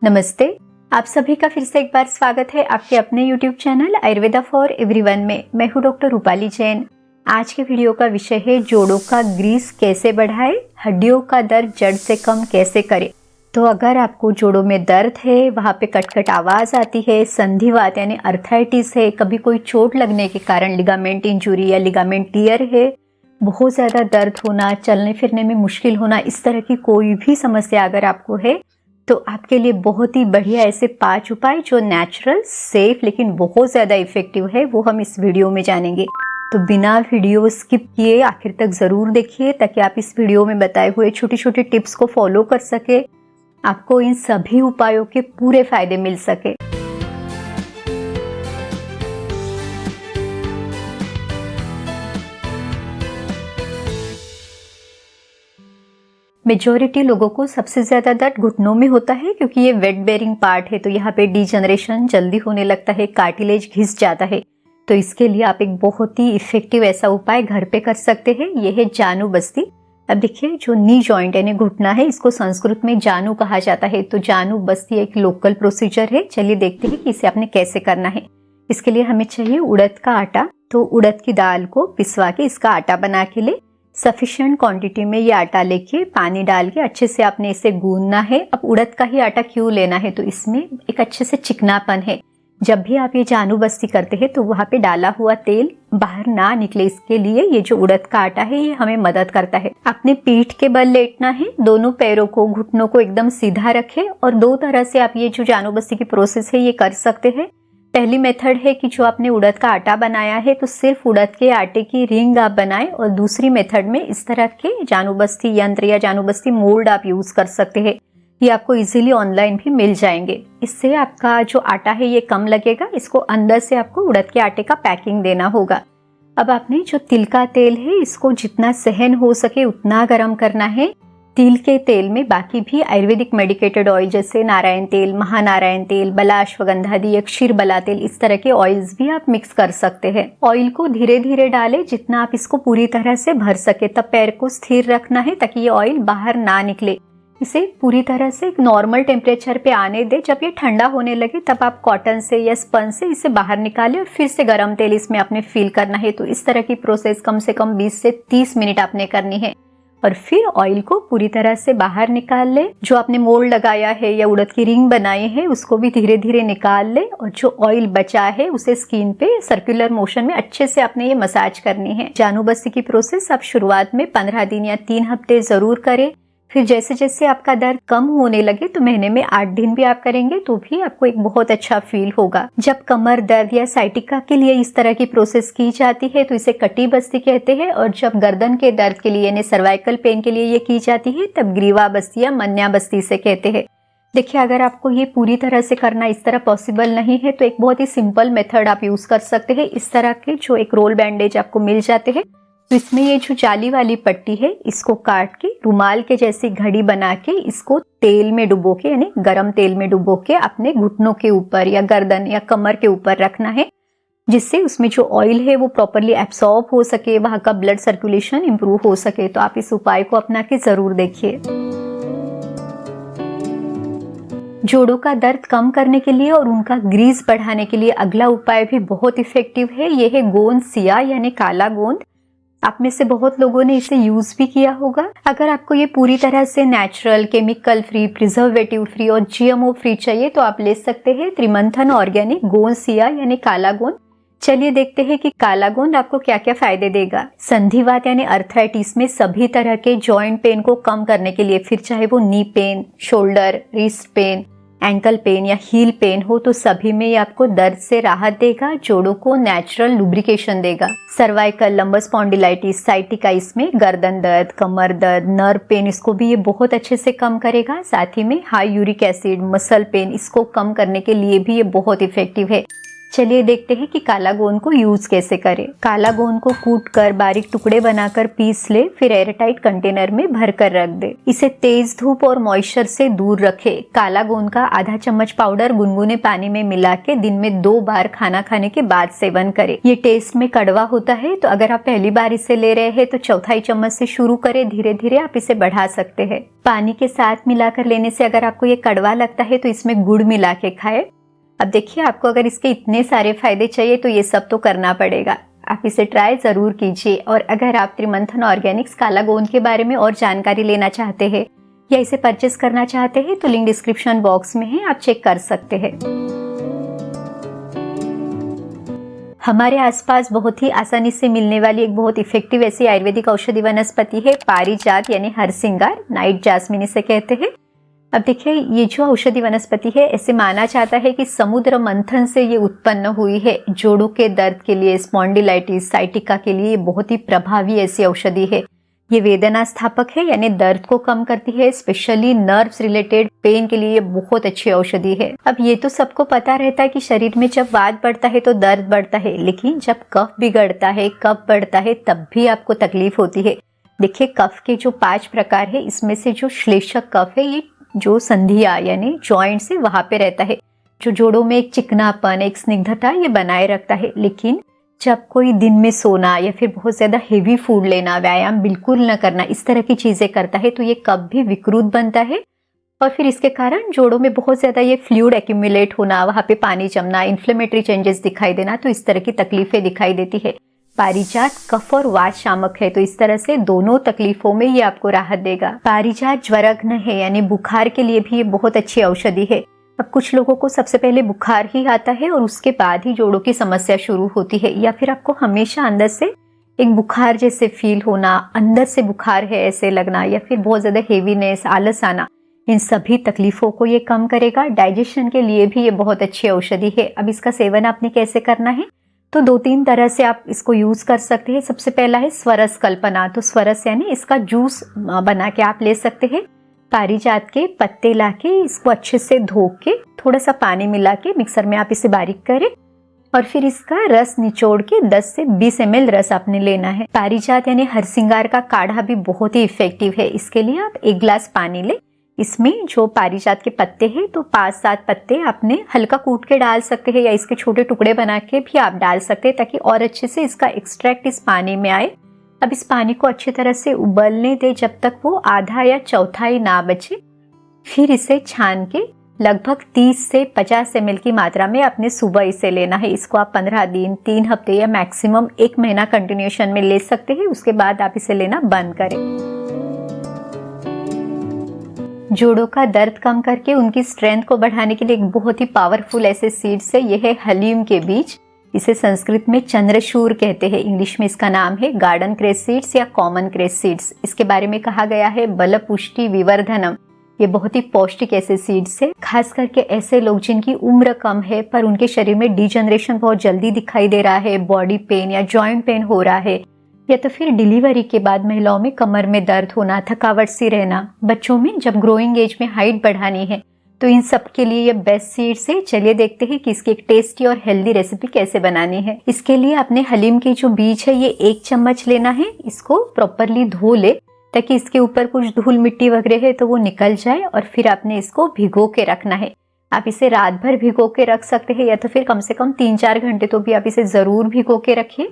नमस्ते। आप सभी का फिर से एक बार स्वागत है आपके अपने YouTube channel Ayurveda for everyone में। मैं हूँ डॉक्टर रूपाली जैन। आज के वीडियो का विषय है जोड़ों का ग्रीस कैसे बढ़ाए, हड्डियों का दर्द जड़ से कम कैसे करे। तो अगर आपको जोड़ों में दर्द है, वहाँ पे कटकट आवाज़ आती है, संधिवात यानी अर्थराइटिस है, कभी कोई चोट लगने के कारण लिगामेंट इंजुरी या लिगामेंट टियर है, बहुत ज़्यादा दर्द होना, चलने फिरने में मुश्किल होना, इस तरह की कोई भी समस्या अगर आपको है तो आपके लिए बहुत ही बढ़िया ऐसे 5 उपाय जो नेचुरल, सेफ लेकिन बहुत ज़्यादा इफेक्टिव है वो हम इस वीडियो में जानेंगे। तो बिना वीडियो स्किप किए आखिर तक ज़रूर देखिए ताकि आप इस वीडियो में बताए हुए छोटी छोटी टिप्स को फॉलो कर सके, आपको इन सभी उपायों के पूरे फायदे मिल सके। मेजॉरिटी लोगों को सबसे ज़्यादा दर्द घुटनों में होता है क्योंकि ये वेट बेरिंग पार्ट है, तो यहाँ पे डिजनरेशन जल्दी होने लगता है, कार्टिलेज घिस जाता है। तो इसके लिए आप एक बहुत ही इफेक्टिव ऐसा उपाय घर पे कर सकते हैं, ये है जानु बस्ती। अब देखिए, जो नी जॉइंट यानी घुटना है, इसको संस्कृत में जानु कहा जाता है। तो जानु बस्ती एक लोकल प्रोसीजर है। चलिए देखते हैं कि इसे आपने कैसे करना है। इसके लिए हमें चाहिए उड़द का आटा। तो उड़द की दाल को पिसवा के इसका आटा बना के ले, सफिशिएंट क्वांटिटी में ये आटा लेके पानी डाल के अच्छे से आपने इसे गूंदना है। अब उड़द का ही आटा क्यों लेना है, तो इसमें एक अच्छे से चिकनापन है। जब भी आप ये जानु बस्ती करते हैं तो वहाँ पे डाला हुआ तेल बाहर ना निकले, इसके लिए ये जो उड़द का आटा है ये हमें मदद करता है। अपने पीठ के बल लेटना है, दोनों पैरों को, घुटनों को एकदम सीधा रखें और 2 तरह से आप ये जो जानु बस्ती की प्रोसेस है ये कर सकते हैं। पहली मेथड है कि जो आपने उड़द का आटा बनाया है तो सिर्फ उड़द के आटे की रिंग आप बनाएं, और दूसरी मेथड में इस तरह के जानु बस्ती यंत्र या जानु बस्ती मोल्ड आप यूज कर सकते हैं। ये आपको इजीली ऑनलाइन भी मिल जाएंगे। इससे आपका जो आटा है ये कम लगेगा। इसको अंदर से आपको उड़द के आटे का पैकिंग देना होगा। अब आपने जो तिल का तेल है इसको जितना सहन हो सके उतना गर्म करना है। तिल के तेल में बाकी भी आयुर्वेदिक मेडिकेटेड ऑयल जैसे नारायण तेल, महानारायण तेल, बला अश्वगंधादी या क्षीर बला तेल, इस तरह के ऑयल्स भी आप मिक्स कर सकते हैं। ऑयल को धीरे धीरे डालें, जितना आप इसको पूरी तरह से भर सके। तब पैर को स्थिर रखना है ताकि ये ऑयल बाहर ना निकले। इसे पूरी तरह से एक नॉर्मल टेम्परेचर पे आने दे। जब ये ठंडा होने लगे तब आप कॉटन से या स्पंज से इसे बाहर निकालें और फिर से गर्म तेल इसमें आपने फिल करना है। तो इस तरह की प्रोसेस कम से कम 20 से 30 मिनट आपने करनी है। और फिर ऑयल को पूरी तरह से बाहर निकाल ले। जो आपने मोल्ड लगाया है या उड़द की रिंग बनाई है उसको भी धीरे धीरे निकाल ले, और जो ऑयल बचा है उसे स्किन पे सर्कुलर मोशन में अच्छे से आपने ये मसाज करनी है। जानु बस्ती की प्रोसेस आप शुरुआत में 15 दिन या 3 हफ्ते जरूर करें। फिर जैसे जैसे आपका दर्द कम होने लगे तो महीने में 8 दिन भी आप करेंगे तो भी आपको एक बहुत अच्छा फील होगा। जब कमर दर्द या साइटिका के लिए इस तरह की प्रोसेस की जाती है तो इसे कटी बस्ती कहते हैं, और जब गर्दन के दर्द के लिए यानी सर्वाइकल पेन के लिए ये की जाती है तब ग्रीवा बस्ती या मन्या बस्ती से कहते हैं। देखिए, अगर आपको ये पूरी तरह से करना इस तरह पॉसिबल नहीं है तो एक बहुत ही सिंपल मेथड आप यूज कर सकते हैं। इस तरह के जो एक रोल बैंडेज आपको मिल जाते हैं, तो इसमें ये जो जाली वाली पट्टी है इसको काट के रुमाल के जैसी घड़ी बना के इसको तेल में डुबो के यानी गरम तेल में डुबो के अपने घुटनों के ऊपर या गर्दन या कमर के ऊपर रखना है, जिससे उसमें जो ऑयल है वो प्रॉपरली एब्सॉर्ब हो सके, वहां का ब्लड सर्कुलेशन इंप्रूव हो सके। तो आप इस उपाय को अपना के जरूर देखिए। जोड़ों का दर्द कम करने के लिए और उनका ग्रीस बढ़ाने के लिए अगला उपाय भी बहुत इफेक्टिव है। ये है गोंद सिया यानी काला गोंद। आप में से बहुत लोगों ने इसे यूज भी किया होगा। अगर आपको ये पूरी तरह से natural, chemical free, preservative free और जीएमओ फ्री चाहिए तो आप ले सकते हैं त्रिमंथन ऑर्गेनिक गोंद सिया यानी काला गोंद। चलिए देखते हैं कि काला गोंद आपको क्या क्या फायदे देगा। संधिवात यानी अर्थराइटिस में सभी तरह के जॉइंट पेन को कम करने के लिए, फिर चाहे वो knee pain, shoulder, wrist pain, ankle pain या हील पेन हो, तो सभी में ये आपको दर्द से राहत देगा, जोड़ों को नेचुरल लुब्रिकेशन देगा। सर्वाइकल, लंबर स्पॉन्डिलाइटिस, साइटिका, इसमें गर्दन दर्द, कमर दर्द, नर्व पेन, इसको भी ये बहुत अच्छे से कम करेगा। साथ ही में high uric acid, muscle pain, इसको कम करने के लिए भी ये बहुत इफेक्टिव है। चलिए देखते हैं कि काला गोंद को यूज कैसे करें। काला गोंद को कूट कर बारीक टुकड़े बनाकर पीस ले, फिर एयरटाइट कंटेनर में भर कर रख दे। इसे तेज धूप और मॉइस्चर से दूर रखे। काला गोंद का आधा चम्मच पाउडर गुनगुने पानी में मिला के दिन में 2 बार खाना खाने के बाद सेवन करें। ये टेस्ट में कड़वा होता है, तो अगर आप पहली बार इसे ले रहे हैं तो चौथाई चम्मच से शुरू करें, धीरे धीरे आप इसे बढ़ा सकते हैं। पानी के साथ मिलाकर लेने से अगर आपको ये कड़वा लगता है तो इसमें गुड़ मिला के खाएं। अब देखिए, आपको अगर इसके इतने सारे फायदे चाहिए तो ये सब तो करना पड़ेगा। आप इसे ट्राई जरूर कीजिए। और अगर आप त्रिमंथन ऑर्गेनिक्स काला गोंद के बारे में और जानकारी लेना चाहते हैं या इसे परचेस करना चाहते हैं तो लिंक डिस्क्रिप्शन बॉक्स में है, आप चेक कर सकते हैं। हमारे आसपास बहुत ही आसानी से मिलने वाली एक बहुत इफेक्टिव ऐसी आयुर्वेदिक औषधि वनस्पति है पारिजात, यानी हरसिंगार, नाइट जास्मिन इसे कहते हैं। अब देखिए, ये जो औषधि वनस्पति है, ऐसे माना जाता है कि समुद्र मंथन से ये उत्पन्न हुई है। जोड़ों के दर्द के लिए, स्पॉन्डिलाइटिस, साइटिका के लिए बहुत ही प्रभावी ऐसी औषधि है। ये वेदना स्थापक है, यानी दर्द को कम करती है। स्पेशली नर्व्स रिलेटेड पेन के लिए ये बहुत अच्छी औषधि है। अब ये तो सबको पता रहता है कि शरीर में जब वात बढ़ता है तो दर्द बढ़ता है, लेकिन जब कफ बिगड़ता है, कफ बढ़ता है, तब भी आपको तकलीफ होती है। देखिए, कफ के जो 5 प्रकार है, इसमें से जो श्लेषक कफ है, ये जो संधिया यानी जॉइंट से वहां पे रहता है, जो जोड़ों में एक चिकनापन, एक स्निग्धता ये बनाए रखता है। लेकिन जब कोई दिन में सोना या फिर बहुत ज्यादा हेवी फूड लेना, व्यायाम बिल्कुल न करना, इस तरह की चीजें करता है तो ये कफ भी विकृत बनता है और फिर इसके कारण जोड़ों में बहुत ज्यादा ये फ्लूइड एक्यूमुलेट होना, वहां पे पानी जमना, इन्फ्लेमेटरी चेंजेस दिखाई देना, तो इस तरह की तकलीफें दिखाई देती है। पारिजात कफ और वात शामक है, तो इस तरह से दोनों तकलीफों में ये आपको राहत देगा। पारिजात ज्वरघ्न है, यानी बुखार के लिए भी ये बहुत अच्छी औषधि है। अब कुछ लोगों को सबसे पहले बुखार ही आता है और उसके बाद ही जोड़ों की समस्या शुरू होती है, या फिर आपको हमेशा अंदर से एक बुखार जैसे फील होना, अंदर से बुखार है ऐसे लगना, या फिर बहुत ज्यादा हेवीनेस, आलस आना, इन सभी तकलीफों को ये कम करेगा। डाइजेशन के लिए भी ये बहुत अच्छी औषधि है। अब इसका सेवन आपने कैसे करना है, तो 2-3 तरह से आप इसको यूज कर सकते हैं। सबसे पहला है स्वरस कल्पना। तो स्वरस यानी इसका जूस बना के आप ले सकते हैं। पारिजात के पत्ते लाके इसको अच्छे से धो के थोड़ा सा पानी मिला के मिक्सर में आप इसे बारीक करें और फिर इसका रस निचोड़ के 10 से 20 ml रस आपने लेना है। पारिजात यानी हरसिंगार का काढ़ा भी बहुत ही इफेक्टिव है। इसके लिए आप 1 गिलास पानी ले, इसमें जो पारिजात के पत्ते हैं तो 5-7 पत्ते आपने हल्का कूट के डाल सकते हैं, या इसके छोटे टुकड़े बना के भी आप डाल सकते हैं, ताकि और अच्छे से इसका एक्सट्रैक्ट इस पानी में आए। अब इस पानी को अच्छी तरह से उबलने दे जब तक वो आधा या चौथाई ना बचे। फिर इसे छान के लगभग 30 से 50 ml की मात्रा में आपने सुबह इसे लेना है। इसको आप 15 दिन, 3 हफ्ते या मैक्सिमम 1 महीना कंटिन्यूएशन में ले सकते हैं। उसके बाद आप इसे लेना बंद करें। जोड़ों का दर्द कम करके उनकी स्ट्रेंथ को बढ़ाने के लिए एक बहुत ही पावरफुल ऐसे सीड्स है, ये है हलीम के बीज। इसे संस्कृत में चंद्रशूर कहते हैं, इंग्लिश में इसका नाम है गार्डन क्रेस सीड्स या कॉमन क्रेस सीड्स। इसके बारे में कहा गया है बल पुष्टि विवर्धनम। ये बहुत ही पौष्टिक ऐसे सीड्स है, खास करके ऐसे लोग जिनकी उम्र कम है पर उनके शरीर में डिजनरेशन बहुत जल्दी दिखाई दे रहा है, बॉडी पेन या जॉइंट पेन हो रहा है, या तो फिर डिलीवरी के बाद महिलाओं में कमर में दर्द होना, थकावट सी रहना, बच्चों में जब ग्रोइंग एज में हाइट बढ़ानी है, तो इन सब के लिए ये बेस्ट सीड्स है। चलिए देखते हैं कि इसकी एक टेस्टी और हेल्दी रेसिपी कैसे बनानी है। इसके लिए आपने हलीम के जो बीज है ये 1 चम्मच लेना है। इसको प्रॉपरली धो ले ताकि इसके ऊपर कुछ धूल मिट्टी वगैरह है तो वो निकल जाए, और फिर आपने इसको भिगो के रखना है। आप इसे रात भर भिगो के रख सकते हैं, या तो फिर कम से कम 3-4 घंटे तो भी आप इसे जरूर भिगो के रखिए।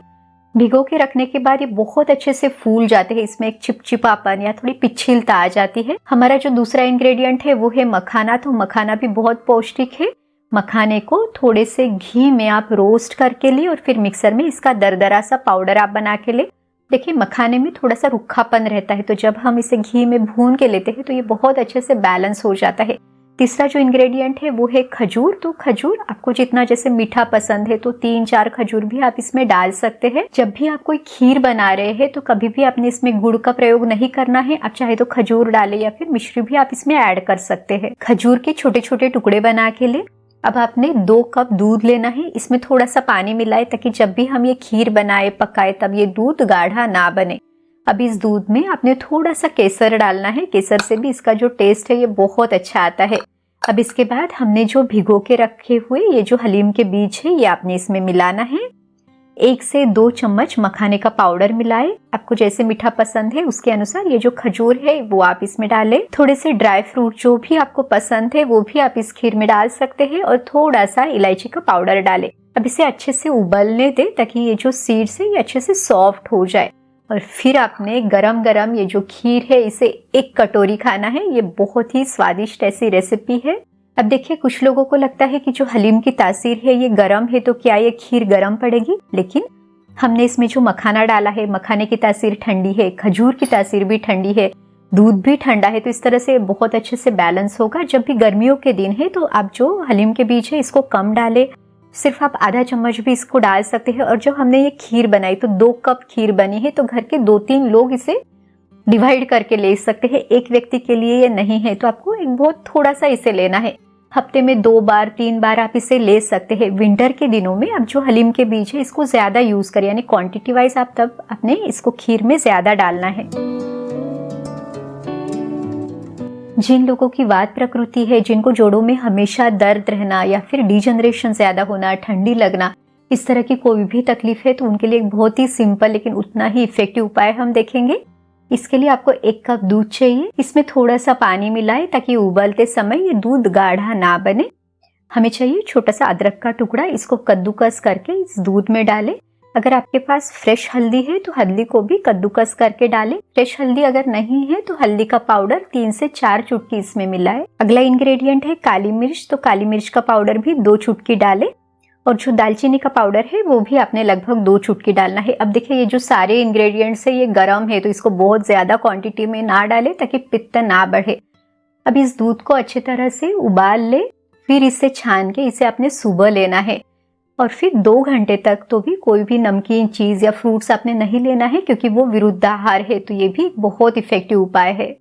भिगो के रखने के बाद ये बहुत अच्छे से फूल जाते हैं, इसमें एक चिपचिपापन या थोड़ी पिछिलता आ जाती है। हमारा जो दूसरा इंग्रेडिएंट है वो है मखाना। तो मखाना भी बहुत पौष्टिक है। मखाने को थोड़े से घी में आप रोस्ट करके ले और फिर मिक्सर में इसका दरदरा सा पाउडर आप बना के ले। देखिए, मखाने में थोड़ा सा रुखापन रहता है, तो जब हम इसे घी में भून के लेते हैं तो ये बहुत अच्छे से बैलेंस हो जाता है। तीसरा जो इंग्रेडिएंट है वो है खजूर। तो खजूर आपको जितना जैसे मीठा पसंद है तो 3-4 खजूर भी आप इसमें डाल सकते हैं। जब भी आप कोई खीर बना रहे हैं तो कभी भी आपने इसमें गुड़ का प्रयोग नहीं करना है। आप चाहे तो खजूर डालें या फिर मिश्री भी आप इसमें ऐड कर सकते हैं। खजूर के छोटे छोटे टुकड़े बना के ले। अब आपने 2 कप दूध लेना है, इसमें थोड़ा सा पानी मिलाए ताकि जब भी हम ये खीर बनाए पकाए तब ये दूध गाढ़ा ना बने। अब इस दूध में आपने थोड़ा सा केसर डालना है। केसर से भी इसका जो टेस्ट है ये बहुत अच्छा आता है। अब इसके बाद हमने जो भिगो के रखे हुए ये जो हलीम के बीज है ये आपने इसमें मिलाना है। 1 से 2 चम्मच मखाने का पाउडर मिलाएं। आपको जैसे मीठा पसंद है उसके अनुसार ये जो खजूर है वो आप इसमें डालें। थोड़े से ड्राई फ्रूट जो भी आपको पसंद है वो भी आप इस खीर में डाल सकते हैं और थोड़ा सा इलायची का पाउडर डालें। अब इसे अच्छे से उबलने दें ताकि ये जो सीड्स है ये अच्छे से सॉफ्ट हो जाए। और फिर आपने गरम गरम ये जो खीर है इसे 1 कटोरी खाना है। ये बहुत ही स्वादिष्ट ऐसी रेसिपी है। अब देखिए कुछ लोगों को लगता है कि जो हलीम की तासीर है ये गरम है तो क्या ये खीर गरम पड़ेगी, लेकिन हमने इसमें जो मखाना डाला है, मखाने की तासीर ठंडी है, खजूर की तासीर भी ठंडी है, दूध भी ठंडा है, तो इस तरह से बहुत अच्छे से बैलेंस होगा। जब भी गर्मियों के दिन है तो आप जो हलीम के बीज है इसको कम डालें, सिर्फ आप आधा चम्मच भी इसको डाल सकते हैं। और जो हमने ये खीर बनाई तो 2 कप खीर बनी है तो घर के 2-3 लोग इसे डिवाइड करके ले सकते हैं। एक व्यक्ति के लिए ये नहीं है तो आपको एक बहुत थोड़ा सा इसे लेना है। हफ्ते में 2 बार 3 बार आप इसे ले सकते हैं। विंटर के दिनों में आप जो हलीम के बीज है इसको ज्यादा यूज करें, यानी क्वांटिटी वाइज आप तब अपने इसको खीर में ज्यादा डालना है। जिन लोगों की वात प्रकृति है, जिनको जोड़ों में हमेशा दर्द रहना या फिर डिजनरेशन ज्यादा होना, ठंडी लगना, इस तरह की कोई भी तकलीफ है तो उनके लिए एक बहुत ही सिंपल लेकिन उतना ही इफेक्टिव उपाय हम देखेंगे। इसके लिए आपको 1 कप दूध चाहिए। इसमें थोड़ा सा पानी मिलाएं ताकि उबलते समय ये दूध गाढ़ा ना बने। हमें चाहिए छोटा सा अदरक का टुकड़ा, इसको कद्दूकस करके इस दूध में डालें। अगर आपके पास फ्रेश हल्दी है तो हल्दी को भी कद्दूकस करके डालें। फ्रेश हल्दी अगर नहीं है तो हल्दी का पाउडर 3 से 4 चुटकी इसमें मिलाएं। अगला इंग्रेडिएंट है काली मिर्च, तो काली मिर्च का पाउडर भी 2 चुटकी डालें। और जो दालचीनी का पाउडर है वो भी आपने लगभग 2 चुटकी डालना है। अब देखिए ये जो सारे इंग्रेडिएंट्स है ये गरम है तो इसको बहुत ज्यादा क्वांटिटी में ना डालें ताकि पित्त ना बढ़े। अब इस दूध को अच्छी तरह से उबाल ले, फिर इसे छान के इसे आपने सुबह लेना है। और फिर 2 घंटे तक तो भी कोई भी नमकीन चीज या फ्रूट्स आपने नहीं लेना है क्योंकि वो विरुद्धाहार है, तो ये भी बहुत इफेक्टिव उपाय है।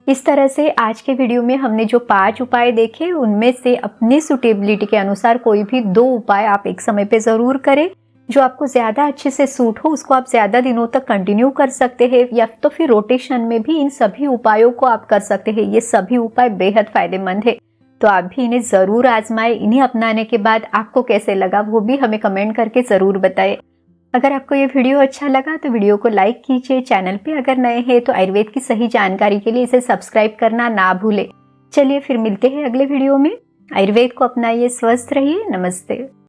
इस तरह से आज के वीडियो में हमने जो 5 उपाय देखे उनमें से अपनी सुटेबिलिटी के अनुसार कोई भी 2 उपाय आप एक समय पे जरूर करें। जो आपको ज्यादा अच्छे से सूट हो उसको आप ज्यादा दिनों तक कंटिन्यू कर सकते हैं, या तो फिर रोटेशन में भी इन सभी उपायों को आप कर सकते हैं। ये सभी उपाय बेहद फायदेमंद है, तो आप भी इन्हें जरूर आजमाएं। इन्हें अपनाने के बाद आपको कैसे लगा वो भी हमें कमेंट करके जरूर बताएं। अगर आपको ये वीडियो अच्छा लगा तो वीडियो को लाइक कीजिए। चैनल पे अगर नए हैं तो आयुर्वेद की सही जानकारी के लिए इसे सब्सक्राइब करना ना भूलें। चलिए फिर मिलते हैं अगले वीडियो में। आयुर्वेद को अपनाइए, स्वस्थ रहिए। नमस्ते।